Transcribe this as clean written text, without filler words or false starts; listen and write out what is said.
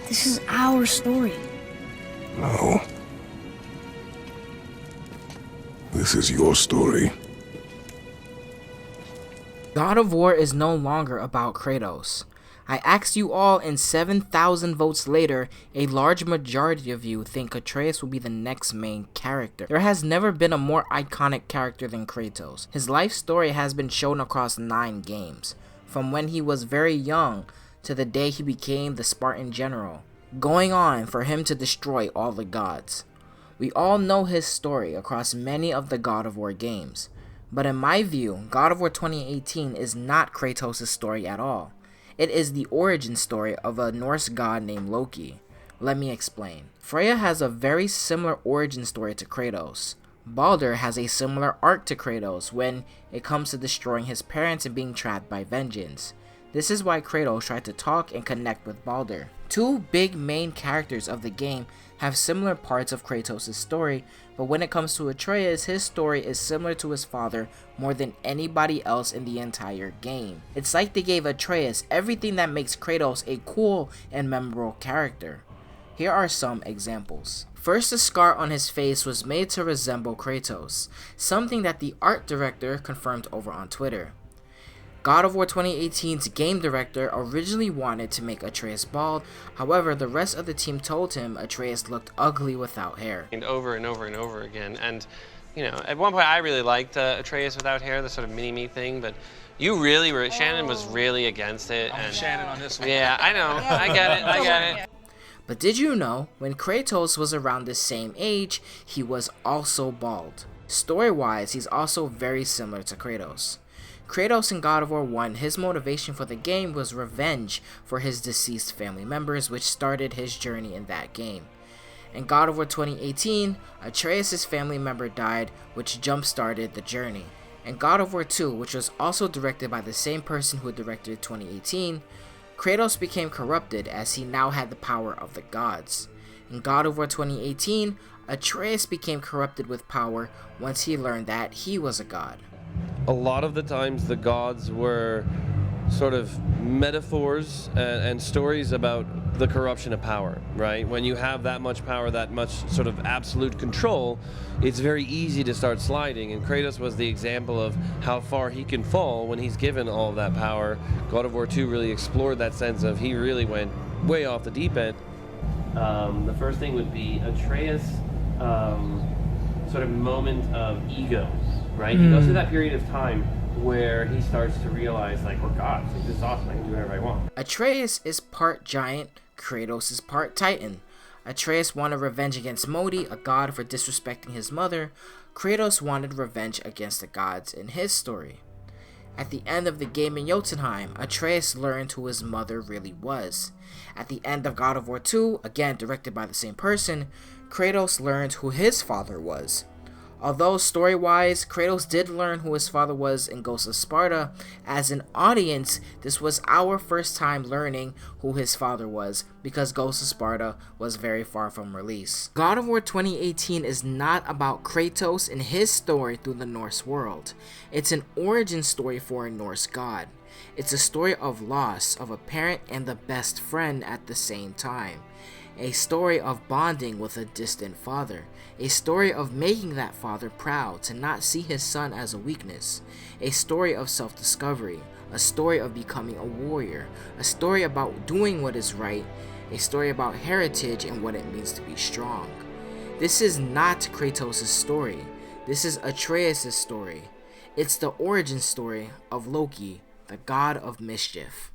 This is our story. No. This is your story. God of War is no longer about Kratos. I asked you all, and 7,000 votes later, a large majority of you think Atreus will be the next main character. There has never been a more iconic character than Kratos. His life story has been shown across 9 games, from when he was very young to the day he became the Spartan general, going on for him to destroy all the gods. We all know his story across many of the God of War games, but in my view, God of War 2018 is not Kratos' story at all. It is the origin story of a Norse god named Loki. Let me explain. Freya has a very similar origin story to Kratos. Baldur has a similar arc to Kratos when it comes to destroying his parents and being trapped by vengeance. This is why Kratos tried to talk and connect with Baldur. 2 big main characters of the game have similar parts of Kratos' story, but when it comes to Atreus, his story is similar to his father more than anybody else in the entire game. It's like they gave Atreus everything that makes Kratos a cool and memorable character. Here are some examples. First, the scar on his face was made to resemble Kratos, something that the art director confirmed over on Twitter. God of War 2018's game director originally wanted to make Atreus bald, however the rest of the team told him Atreus looked ugly without hair. And over and over and over again, and you know, at one point I really liked Atreus without hair, the sort of mini-me thing, but you really were, Shannon was really against it. I'm and Shannon on this one. Yeah, I know, I get it. But did you know, when Kratos was around the same age, he was also bald. Story-wise, he's also very similar to Kratos. Kratos in God of War 1, his motivation for the game was revenge for his deceased family members, which started his journey in that game. In God of War 2018, Atreus' family member died, which jump-started the journey. In God of War 2, which was also directed by the same person who directed 2018, Kratos became corrupted as he now had the power of the gods. In God of War 2018, Atreus became corrupted with power once he learned that he was a god. A lot of the times the gods were sort of metaphors and stories about the corruption of power, right? When you have that much power, that much sort of absolute control, it's very easy to start sliding, and Kratos was the example of how far he can fall when he's given all of that power. God of War 2 really explored that sense of he really went way off the deep end. The first thing would be Atreus' sort of moment of ego. Right? He goes through that period of time where he starts to realize, like, we're gods. Like, this is awesome. I can do whatever I want. Atreus is part giant, Kratos is part titan. Atreus wanted revenge against Modi, a god for disrespecting his mother. Kratos wanted revenge against the gods in his story. At the end of the game in Jotunheim, Atreus learned who his mother really was. At the end of God of War 2, again directed by the same person, Kratos learned who his father was. Although story-wise, Kratos did learn who his father was in Ghost of Sparta, as an audience, this was our first time learning who his father was, because Ghost of Sparta was very far from release. God of War 2018 is not about Kratos and his story through the Norse world. It's an origin story for a Norse god. It's a story of loss of a parent and the best friend at the same time. A story of bonding with a distant father. A story of making that father proud to not see his son as a weakness. A story of self-discovery. A story of becoming a warrior. A story about doing what is right. A story about heritage and what it means to be strong. This is not Kratos' story. This is Atreus' story. It's the origin story of Loki, the god of mischief.